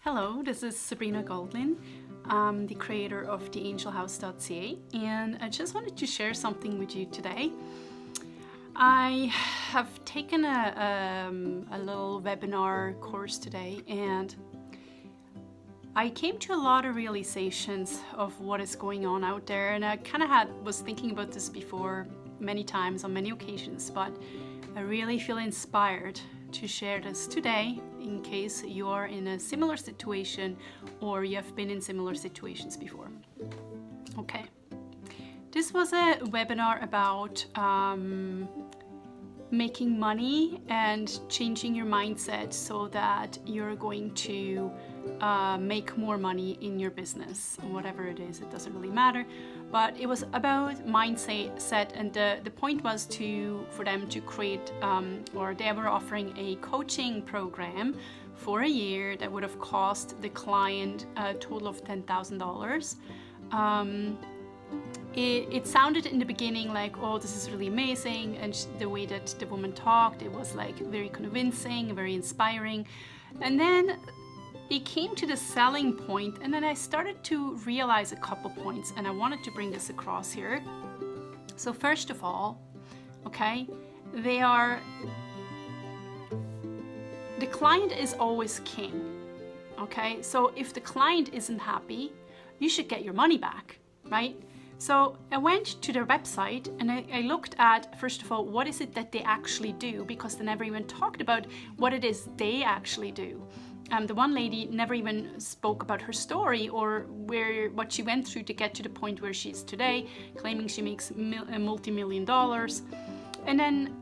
Hello, this is Sabrina Goeldlin. I'm the creator of theangelhouse.ca, and I just wanted to share something with you today. I have taken a little webinar course today, and I came to a lot of realizations of what is going on out there, and I kind of was thinking about this before many times on many occasions, but I really feel inspired to share this today in case you are in a similar situation or you have been in similar situations before. Okay, this was a webinar about making money and changing your mindset so that you're going to make more money in your business, whatever it is, it doesn't really matter. But it was about mindset, and the point was for them to create, or they were offering a coaching program for a year that would have cost the client a total of $10,000. It sounded in the beginning like, oh, this is really amazing, and the way that the woman talked, it was like very convincing, very inspiring. And then it came to the selling point, and then I started to realize a couple points, and I wanted to bring this across here. So first of all, okay, the client is always king, okay? So if the client isn't happy, you should get your money back, right? So I went to their website and I looked at, first of all, what is it that they actually do, because they never even talked about what it is they actually do. The one lady never even spoke about her story or what she went through to get to the point where she is today, claiming she makes multi-million dollars. And then,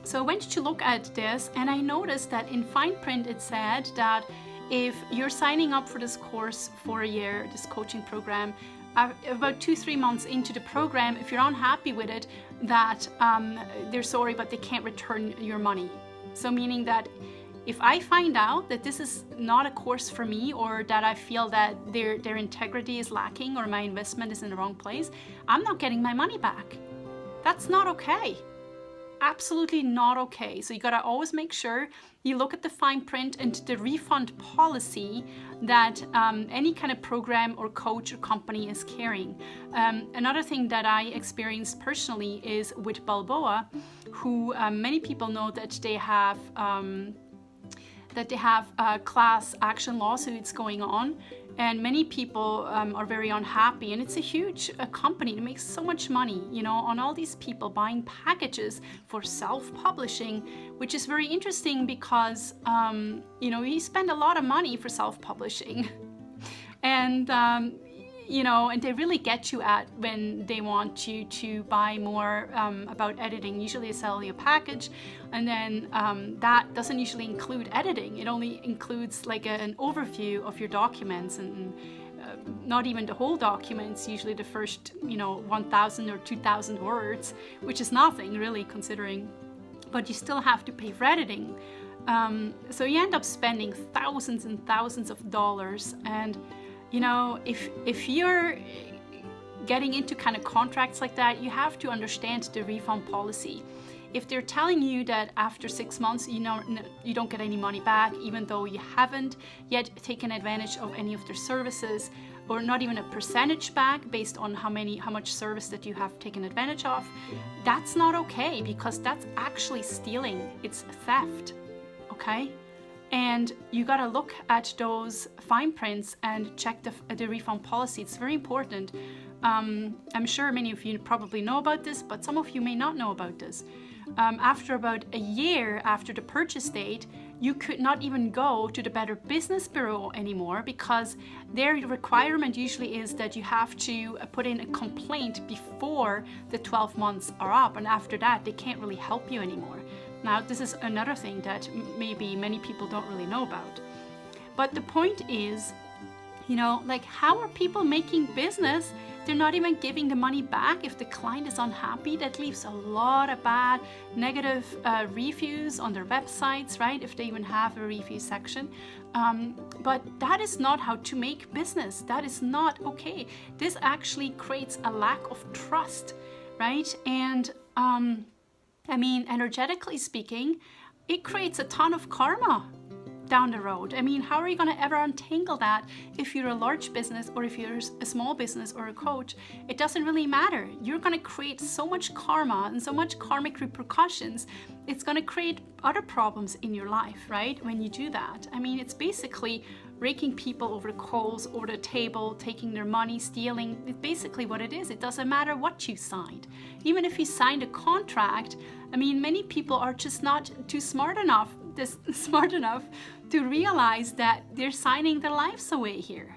so I went to look at this, and I noticed that in fine print it said that if you're signing up for this course for a year, this coaching program, about 2-3 months into the program, if you're unhappy with it, that they're sorry, but they can't return your money. So meaning that if I find out that this is not a course for me, or that I feel that their integrity is lacking or my investment is in the wrong place, I'm not getting my money back. That's not okay. Absolutely not okay. So you gotta always make sure you look at the fine print and the refund policy that any kind of program or coach or company is carrying. Another thing that I experienced personally is with Balboa, who many people know that they have class action lawsuits going on, and many people are very unhappy, and it's a huge company that makes so much money, on all these people buying packages for self-publishing, which is very interesting because you spend a lot of money for self-publishing and and they really get you at when they want you to buy more about editing. Usually they sell you a package, and then that doesn't usually include editing. It only includes like an overview of your documents, and not even the whole documents, usually the first 1,000 or 2,000 words, which is nothing really considering, but you still have to pay for editing. So you end up spending thousands and thousands of dollars, and if you're getting into kind of contracts like that, you have to understand the refund policy. If they're telling you that after 6 months, you don't get any money back, even though you haven't yet taken advantage of any of their services, or not even a percentage back based on how much service that you have taken advantage of, that's not okay, because that's actually stealing. It's theft, okay? And you gotta look at those fine prints and check the refund policy. It's very important. I'm sure many of you probably know about this, but some of you may not know about this. After about a year after the purchase date, you could not even go to the Better Business Bureau anymore, because their requirement usually is that you have to put in a complaint before the 12 months are up, and after that they can't really help you anymore. Now, this is another thing that maybe many people don't really know about. But the point is, how are people making business? They're not even giving the money back if the client is unhappy. That leaves a lot of bad, negative reviews on their websites, right? If they even have a review section. But that is not how to make business. That is not okay. This actually creates a lack of trust, right? And energetically speaking, it creates a ton of karma. down the road. I mean, how are you going to ever untangle that if you're a large business or if you're a small business or a coach? It doesn't really matter. You're going to create so much karma and so much karmic repercussions. It's going to create other problems in your life, right? When you do that. I mean, it's basically raking people over the coals, over the table, taking their money, stealing. It's basically what it is. It doesn't matter what you signed. Even if you signed a contract, I mean, many people are just not too smart enough to realize that they're signing their lives away here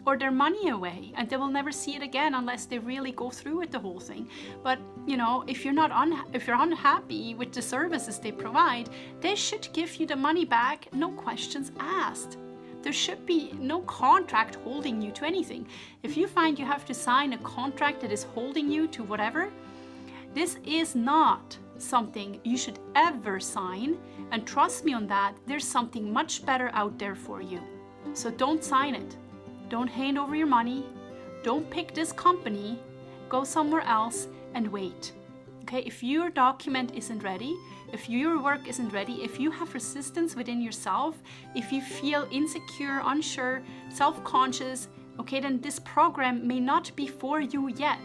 or their money away, and they will never see it again unless they really go through with the whole thing. But you know, if you're unhappy with the services they provide, they should give you the money back, no questions asked. There should be no contract holding you to anything. If you find you have to sign a contract that is holding you to whatever, this is not something you should ever sign. And trust me on that, there's something much better out there for you. So don't sign it. Don't hand over your money. Don't pick this company. Go somewhere else and wait. Okay, if your document isn't ready, if your work isn't ready, if you have resistance within yourself, if you feel insecure, unsure, self-conscious, okay, then this program may not be for you yet,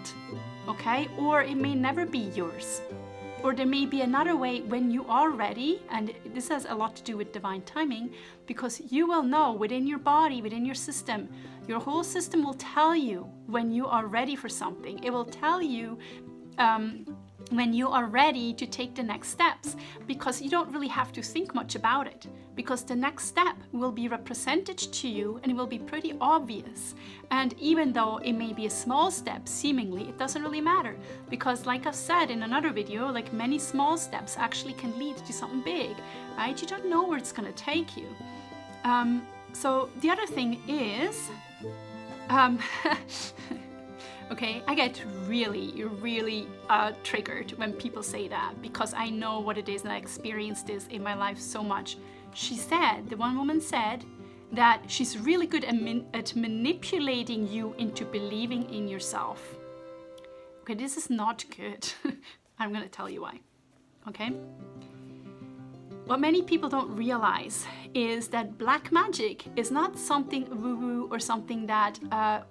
okay? Or it may never be yours. Or there may be another way when you are ready, and this has a lot to do with divine timing, because you will know within your body, within your system, your whole system will tell you when you are ready for something. It will tell you when you are ready to take the next steps, because you don't really have to think much about it, because the next step will be represented to you and it will be pretty obvious. And even though it may be a small step, seemingly, it doesn't really matter, because like I've said in another video, like many small steps actually can lead to something big, right? You don't know where it's going to take you. So the other thing is, okay, I get really triggered when people say that, because I know what it is and I experienced this in my life so much. The one woman said that she's really good at manipulating you into believing in yourself. Okay, this is not good. I'm going to tell you why. Okay? What many people don't realize is that black magic is not something woo-woo or something that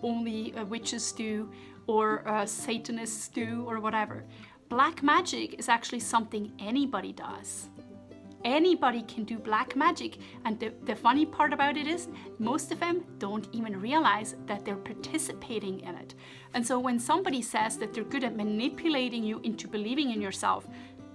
only witches do or Satanists do or whatever. Black magic is actually something anybody does. Anybody can do black magic, and the funny part about it is most of them don't even realize that they're participating in it. And so when somebody says that they're good at manipulating you into believing in yourself,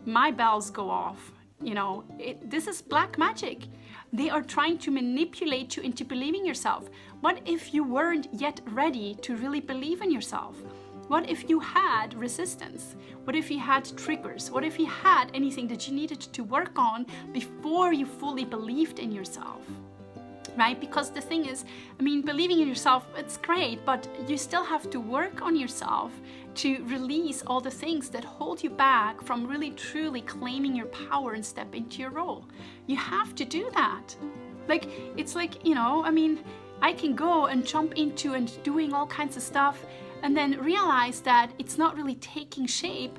my bells go off. You know, this is black magic. They are trying to manipulate you into believing yourself. What if you weren't yet ready to really believe in yourself? What if you had resistance? What if you had triggers? What if you had anything that you needed to work on before you fully believed in yourself? Right? Because the thing is, I mean, believing in yourself, it's great, but you still have to work on yourself to release all the things that hold you back from really truly claiming your power and step into your role. You have to do that. Like, it's like, you know, I mean, I can go and jump into and doing all kinds of stuff and then realize that it's not really taking shape.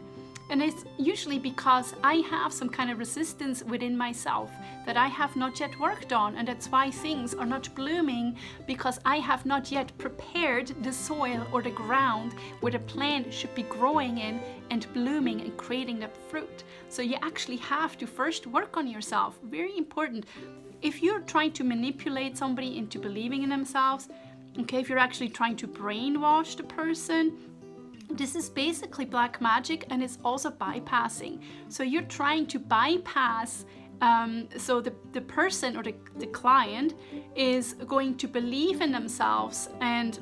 And it's usually because I have some kind of resistance within myself that I have not yet worked on, and that's why things are not blooming, because I have not yet prepared the soil or the ground where the plant should be growing in and blooming and creating that fruit. So you actually have to first work on yourself. Very important. If you're trying to manipulate somebody into believing in themselves, okay, if you're actually trying to brainwash the person, this is basically black magic, and it's also bypassing. So you're trying to bypass, so the person or the client is going to believe in themselves and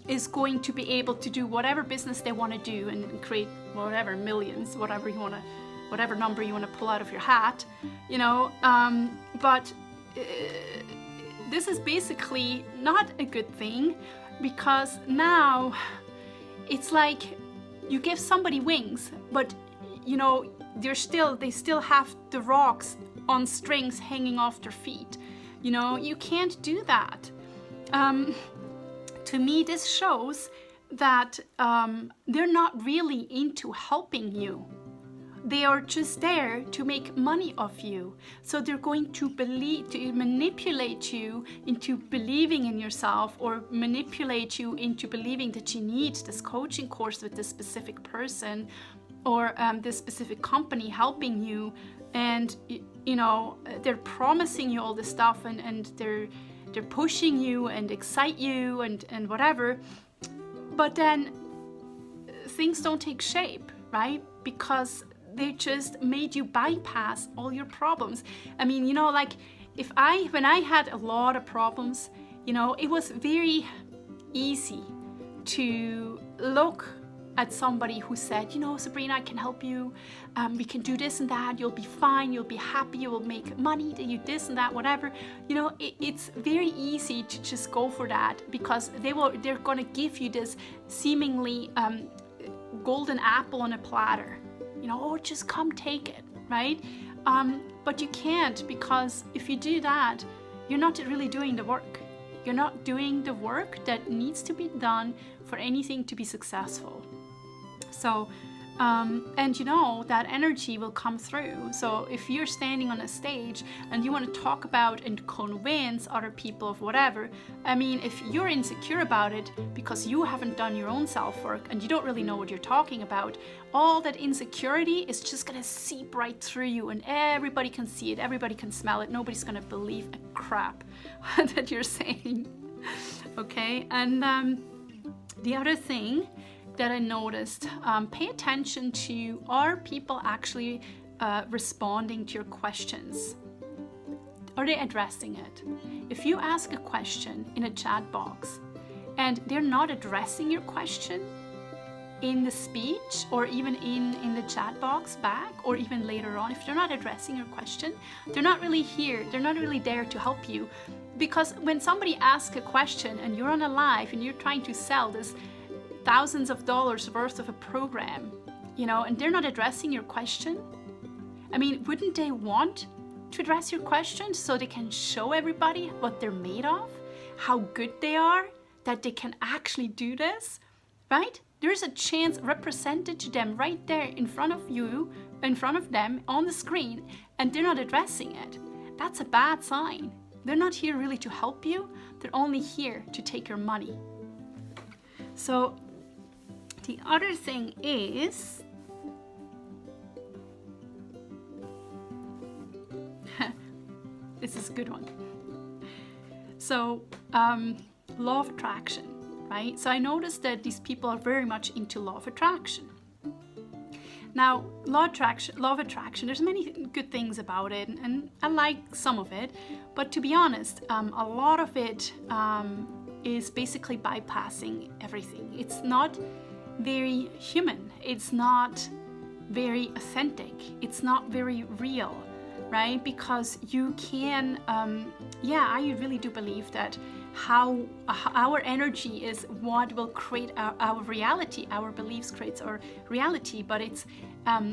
is going to be able to do whatever business they want to do and create whatever millions, whatever number you want to pull out of your hat, you know. But this is basically not a good thing, because now it's like you give somebody wings, but you know, they still have the rocks on strings hanging off their feet. You know, you can't do that. To me, this shows that they're not really into helping you. they are just there to make money off you. So they're going to manipulate you into believing in yourself, or manipulate you into believing that you need this coaching course with this specific person, or this specific company helping you. And they're promising you all this stuff, and they're pushing you and excite you and whatever. But then things don't take shape, right? Because they just made you bypass all your problems. I mean, like when I had a lot of problems, it was very easy to look at somebody who said, Sabrina, I can help you. We can do this and that. You'll be fine. You'll be happy. You will make money. You this and that, whatever. It's very easy to just go for that, because they're going to give you this seemingly golden apple on a platter. Just come take it, right? But you can't, because if you do that, you're not really doing the work. You're not doing the work that needs to be done for anything to be successful. So, that energy will come through. So if you're standing on a stage and you want to talk about and convince other people of whatever, I mean, if you're insecure about it because you haven't done your own self-work and you don't really know what you're talking about, all that insecurity is just going to seep right through you, and everybody can see it, everybody can smell it. Nobody's going to believe a crap that you're saying. Okay, and the other thing that I noticed, pay attention to, are people actually responding to your questions? Are they addressing it? If you ask a question in a chat box and they're not addressing your question in the speech, or even in the chat box back, or even later on, if they're not addressing your question, they're not really here, they're not really there to help you. Because when somebody asks a question and you're on a live and you're trying to sell this thousands of dollars worth of a program, and they're not addressing your question, I mean, wouldn't they want to address your question so they can show everybody what they're made of, how good they are, that they can actually do this, right? There's a chance represented to them right there in front of you, in front of them on the screen, and they're not addressing it. That's a bad sign. They're not here really to help you. They're only here to take your money. So the other thing is, this is a good one. So law of attraction, right? So I noticed that these people are very much into law of attraction. Now, law of attraction, there's many good things about it, and I like some of it, but to be honest, a lot of it is basically bypassing everything. It's not very human. It's not very authentic. It's not very real, right? Because you can, I really do believe that how our energy is what will create our reality. Our beliefs creates our reality, but it's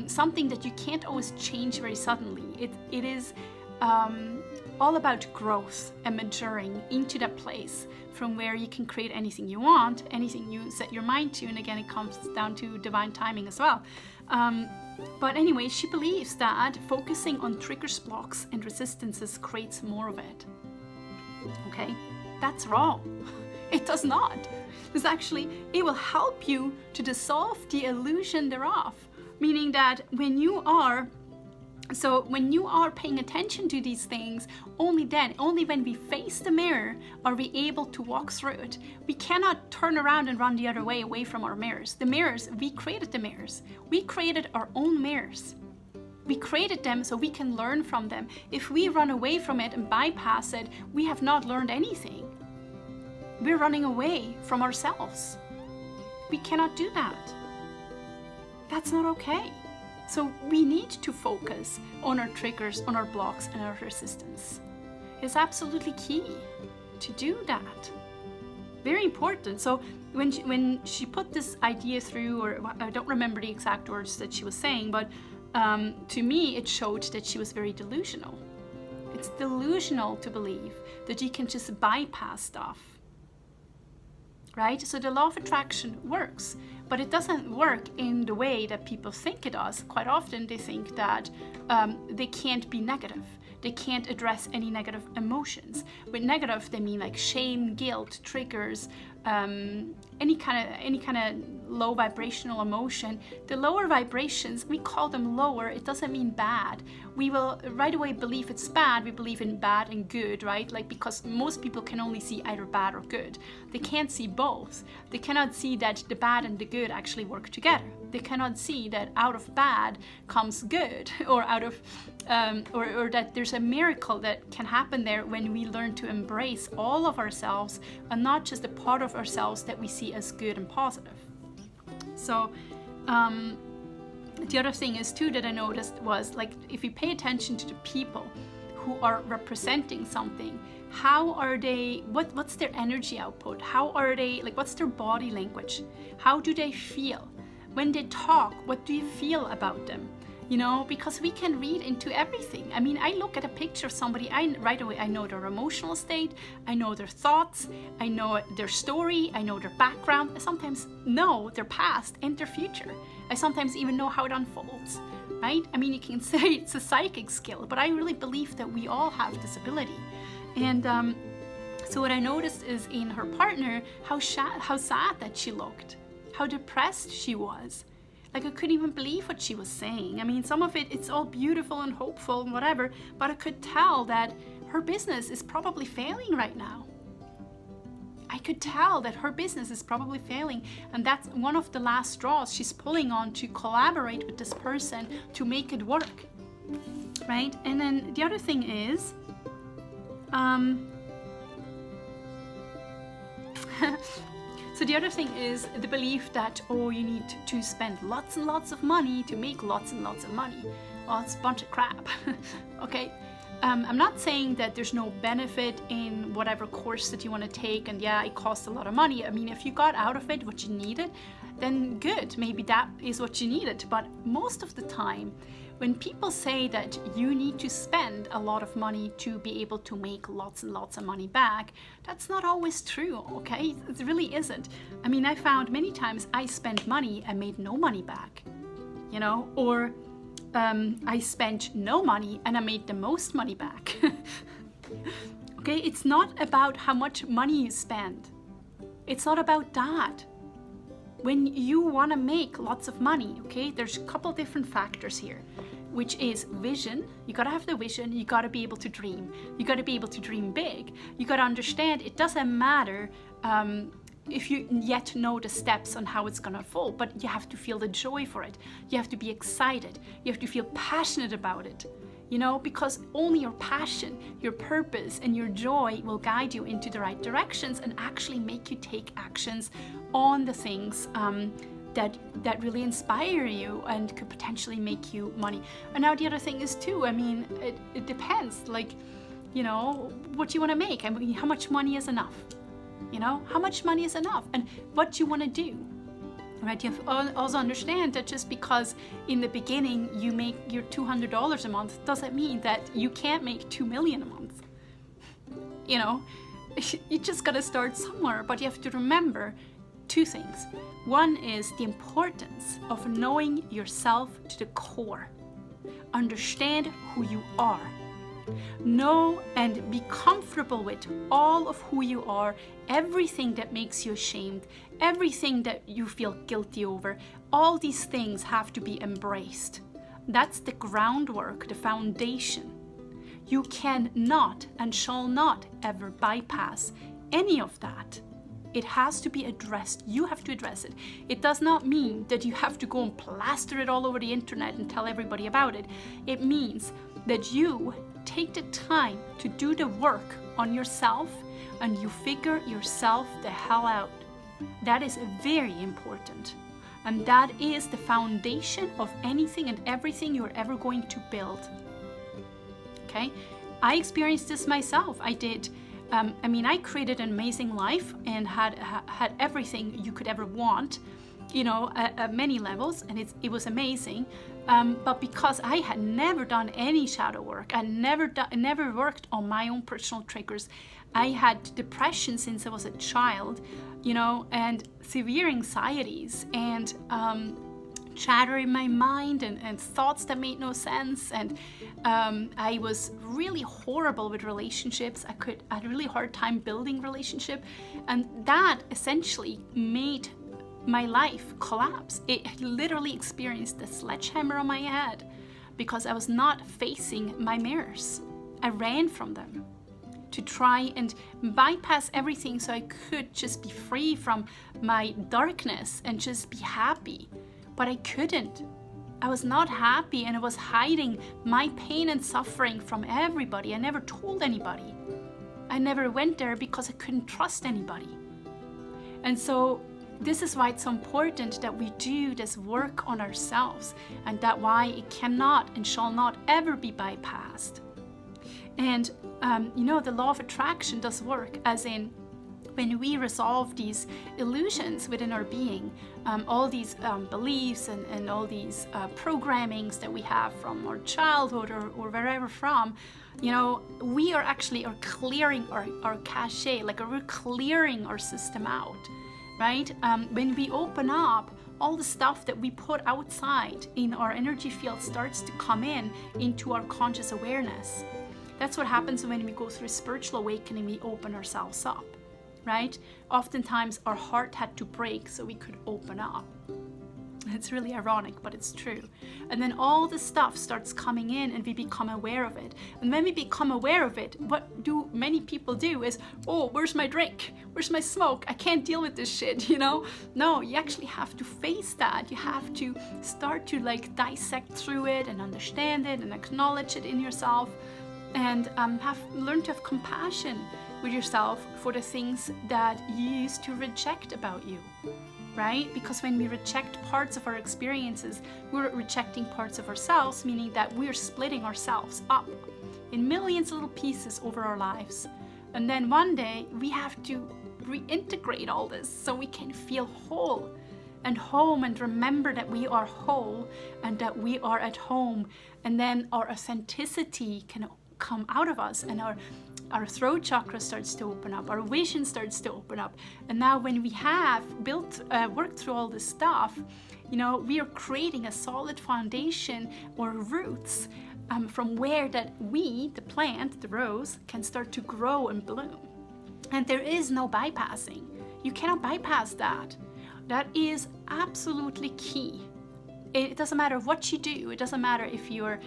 something that you can't always change very suddenly. It is all about growth and maturing into that place from where you can create anything you want, anything you set your mind to, and again, it comes down to divine timing as well. But anyway, she believes that focusing on triggers, blocks, and resistances creates more of it. Okay, that's wrong. It does not. It's actually, it will help you to dissolve the illusion thereof, meaning that when you are paying attention to these things, only when we face the mirror are we able to walk through it. We cannot turn around and run the other way away from our mirrors. The mirrors, we created the mirrors. We created our own mirrors. We created them so we can learn from them. If we run away from it and bypass it, we have not learned anything. We're running away from ourselves. We cannot do that. That's not okay. So we need to focus on our triggers, on our blocks, and our resistance. It's absolutely key to do that. Very important. So when she put this idea through, or I don't remember the exact words that she was saying, but to me it showed that she was very delusional. It's delusional to believe that you can just bypass stuff. right? So the law of attraction works, but it doesn't work in the way that people think it does. Quite often they think that they can't be negative. They can't address any negative emotions. With negative, they mean like shame, guilt, triggers, any kind of low vibrational emotion. The lower vibrations, we call them lower. It doesn't mean bad. We will right away believe it's bad. We believe in bad and good, right? Like, because most people can only see either bad or good. They can't see both. They cannot see that the bad and the good actually work together. They cannot see that out of bad comes good, or out of or that there's a miracle that can happen there when we learn to embrace all of ourselves and not just the part of ourselves that we see as good and positive. So the other thing is too that I noticed was, like, if you pay attention to the people who are representing something, how are they, what's their energy output? How are they, like, what's their body language? How do they feel? When they talk, what do you feel about them? You know, because we can read into everything. I mean, I look at a picture of somebody, right away I know their emotional state, I know their thoughts, I know their story, I know their background. I sometimes know their past and their future. I sometimes even know how it unfolds, right? I mean, you can say it's a psychic skill, but I really believe that we all have this ability. And so what I noticed is in her partner, how sad that she looked, how depressed she was. Like, I couldn't even believe what she was saying. I mean, some of it's all beautiful and hopeful and whatever, but I could tell that her business is probably failing right now. I could tell that her business is probably failing, and that's one of the last straws she's pulling on to collaborate with this person to make it work, right? And then the other thing is, so the other thing is the belief that, oh, you need to spend lots and lots of money to make lots and lots of money. Well, it's a bunch of crap. Okay, I'm not saying that there's no benefit in whatever course that you want to take, and yeah, it costs a lot of money. I mean, if you got out of it what you needed, then good, maybe that is what you needed. But most of the time, when people say that you need to spend a lot of money to be able to make lots and lots of money back, that's not always true, okay? It really isn't. I mean, I found many times I spent money and made no money back, you know, or I spent no money and I made the most money back. Okay, it's not about how much money you spend. It's not about that. When you want to make lots of money, okay, there's a couple different factors here, which is vision. You got to have the vision. You got to be able to dream. You got to be able to dream big. You got to understand it doesn't matter if you yet know the steps on how it's going to unfold, but you have to feel the joy for it. You have to be excited. You have to feel passionate about it. You know, because only your passion, your purpose, and your joy will guide you into the right directions and actually make you take actions on the things that really inspire you and could potentially make you money. And now the other thing is too, I mean, it depends, like, you know, what you want to make. I mean, how much money is enough? You know, how much money is enough, and what you want to do. Right, you have to also understand that just because in the beginning you make your $200 a month doesn't mean that you can't make $2 million a month. You know, you just gotta start somewhere, but you have to remember two things. One is the importance of knowing yourself to the core. Understand who you are. Know and be comfortable with all of who you are, everything that makes you ashamed, everything that you feel guilty over. All these things have to be embraced. That's the groundwork, the foundation. You cannot and shall not ever bypass any of that. It has to be addressed. You have to address it. It does not mean that you have to go and plaster it all over the internet and tell everybody about it. It means that you take the time to do the work on yourself and you figure yourself the hell out. That is very important. And that is the foundation of anything and everything you're ever going to build. Okay? I experienced this myself. I did. I created an amazing life and had everything you could ever want. at many levels, and it was amazing. But because I had never done any shadow work, I never worked on my own personal triggers. I had depression since I was a child, and severe anxieties and chatter in my mind and thoughts that made no sense. And I was really horrible with relationships. I had a really hard time building relationship, and that essentially made my life collapse. It literally experienced a sledgehammer on my head because I was not facing my mirrors. I ran from them to try and bypass everything so I could just be free from my darkness and just be happy. But I couldn't. I was not happy, and I was hiding my pain and suffering from everybody. I never told anybody. I never went there because I couldn't trust anybody. And so this is why it's so important that we do this work on ourselves, and that why it cannot and shall not ever be bypassed. And the law of attraction does work, as in when we resolve these illusions within our being, all these beliefs and all these programmings that we have from our childhood or wherever from, we are actually clearing our cache, like we're clearing our system out, right? When we open up, all the stuff that we put outside in our energy field starts to come into our conscious awareness. That's what happens when we go through a spiritual awakening. We open ourselves up, right? Oftentimes our heart had to break so we could open up. It's really ironic, but it's true. And then all the stuff starts coming in and we become aware of it. And when we become aware of it, what do many people do is, oh, where's my drink? Where's my smoke? I can't deal with this shit, No, you actually have to face that. You have to start to dissect through it and understand it and acknowledge it in yourself, and learn to have compassion with yourself for the things that you used to reject about you, right? Because when we reject parts of our experiences, we're rejecting parts of ourselves, meaning that we're splitting ourselves up in millions of little pieces over our lives. And then one day we have to reintegrate all this so we can feel whole and home, and remember that we are whole and that we are at home. And then our authenticity can come out of us, and our throat chakra starts to open up, our vision starts to open up. And now when we have worked through all this stuff, we are creating a solid foundation or roots from where that we, the plant, the rose, can start to grow and bloom. And there is no bypassing. You cannot bypass that. That is absolutely key. It doesn't matter what you do. It doesn't matter if you're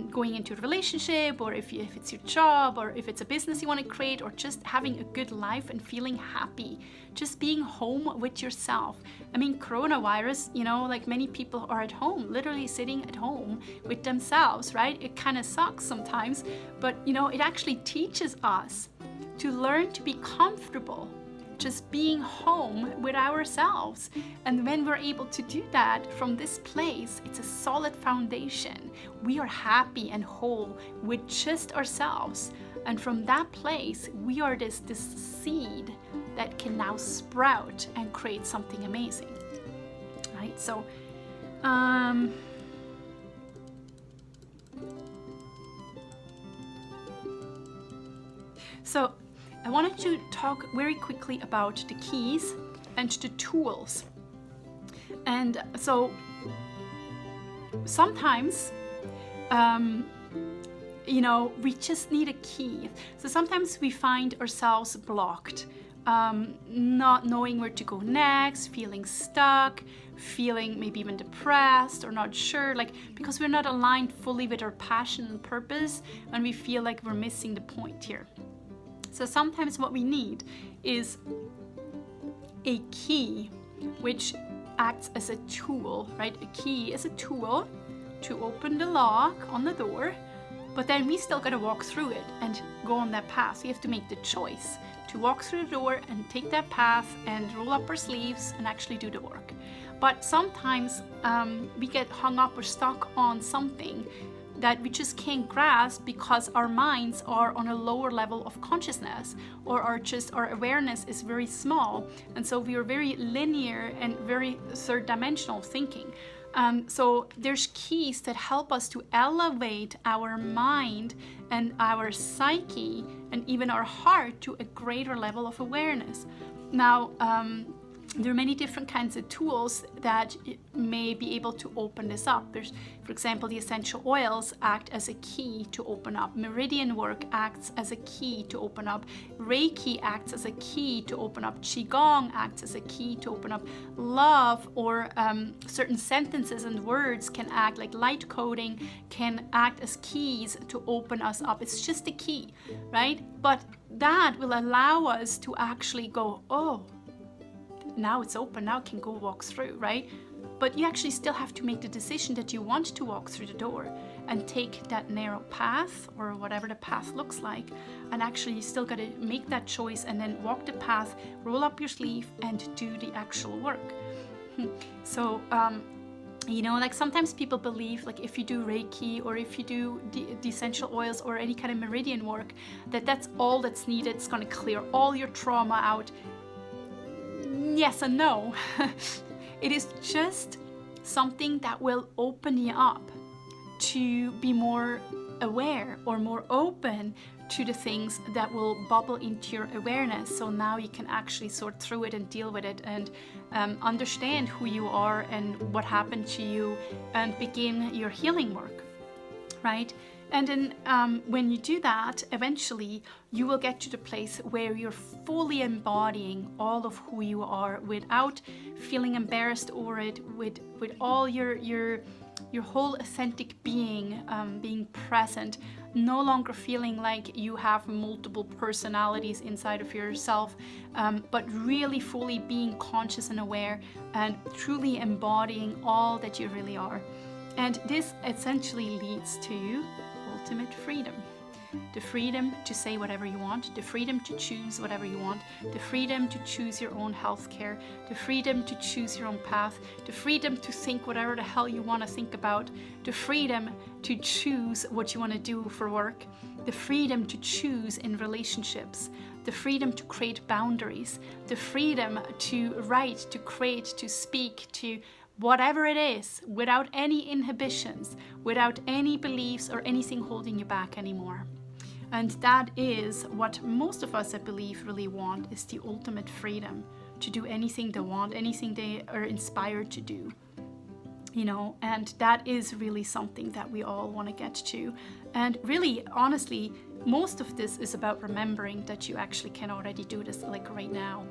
going into a relationship, or if it's your job, or if it's a business you want to create, or just having a good life and feeling happy, just being home with yourself. I mean, coronavirus, many people are at home, literally sitting at home with themselves, right? It kind of sucks sometimes, but it actually teaches us to learn to be comfortable just being home with ourselves. And when we're able to do that from this place, it's a solid foundation. We are happy and whole with just ourselves. And from that place, we are this seed that can now sprout and create something amazing, right? So, I wanted to talk very quickly about the keys and the tools. And so sometimes, we just need a key. So sometimes we find ourselves blocked, not knowing where to go next, feeling stuck, feeling maybe even depressed or not sure, because we're not aligned fully with our passion and purpose, and we feel like we're missing the point here. So sometimes what we need is a key, which acts as a tool, right? A key is a tool to open the lock on the door, but then we still got to walk through it and go on that path. We have to make the choice to walk through the door and take that path and roll up our sleeves and actually do the work. But sometimes we get hung up or stuck on something that we just can't grasp because our minds are on a lower level of consciousness, or our awareness is very small, and so we are very linear and very third dimensional thinking. So there's keys that help us to elevate our mind and our psyche and even our heart to a greater level of awareness. Now, there are many different kinds of tools that may be able to open this up. There's, for example, the essential oils act as a key to open up. Meridian work acts as a key to open up. Reiki acts as a key to open up. Qigong acts as a key to open up. Love or certain sentences and words can act, like light coding can act as keys to open us up. It's just a key, right? But that will allow us to actually go, oh, now it's open, now I can go walk through, right? But you actually still have to make the decision that you want to walk through the door and take that narrow path, or whatever the path looks like, and actually you still got to make that choice and then walk the path, roll up your sleeve and do the actual work. So like sometimes people believe, like if you do Reiki or if you do the essential oils or any kind of meridian work, that's all that's needed. It's going to clear all your trauma out. Yes and no. It is just something that will open you up to be more aware or more open to the things that will bubble into your awareness. So now you can actually sort through it and deal with it and understand who you are and what happened to you and begin your healing work, right? And then when you do that, eventually you will get to the place where you're fully embodying all of who you are without feeling embarrassed over it, with all your whole authentic being being present, no longer feeling like you have multiple personalities inside of yourself, but really fully being conscious and aware and truly embodying all that you really are. And this essentially leads to ultimate freedom. The freedom to say whatever you want, the freedom to choose whatever you want, the freedom to choose your own healthcare, the freedom to choose your own path, the freedom to think whatever the hell you want to think about, the freedom to choose what you want to do for work, the freedom to choose in relationships, the freedom to create boundaries, the freedom to write, to create, to speak, to whatever it is, without any inhibitions, without any beliefs or anything holding you back anymore. And that is what most of us, I believe, really want, is the ultimate freedom to do anything they want, anything they are inspired to do. And that is really something that we all want to get to. And really, honestly, most of this is about remembering that you actually can already do this, like right now.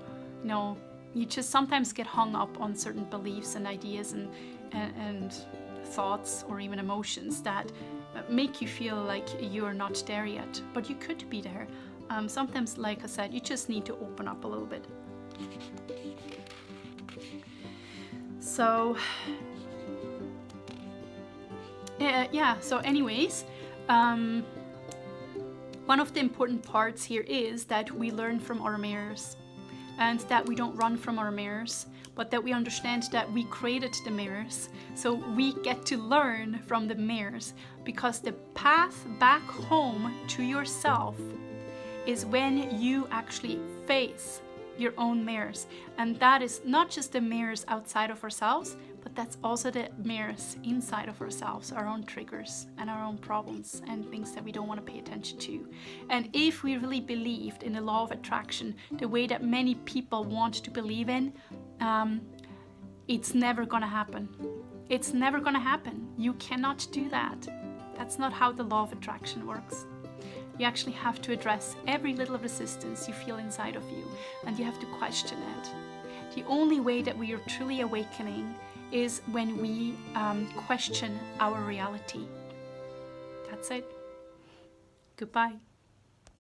You just sometimes get hung up on certain beliefs and ideas and thoughts or even emotions that make you feel like you're not there yet, but you could be there. Sometimes, like I said, you just need to open up a little bit. So, so anyways, one of the important parts here is that we learn from our mirrors. And that we don't run from our mirrors, but that we understand that we created the mirrors. So we get to learn from the mirrors, because the path back home to yourself is when you actually face your own mirrors. And that is not just the mirrors outside of ourselves, but that's also the mirrors inside of ourselves, our own triggers and our own problems and things that we don't want to pay attention to. And if we really believed in the law of attraction the way that many people want to believe in, it's never going to happen. It's never going to happen. You cannot do that. That's not how the law of attraction works. You actually have to address every little resistance you feel inside of you, and you have to question it. The only way that we are truly awakening is when we question our reality. That's it. Goodbye.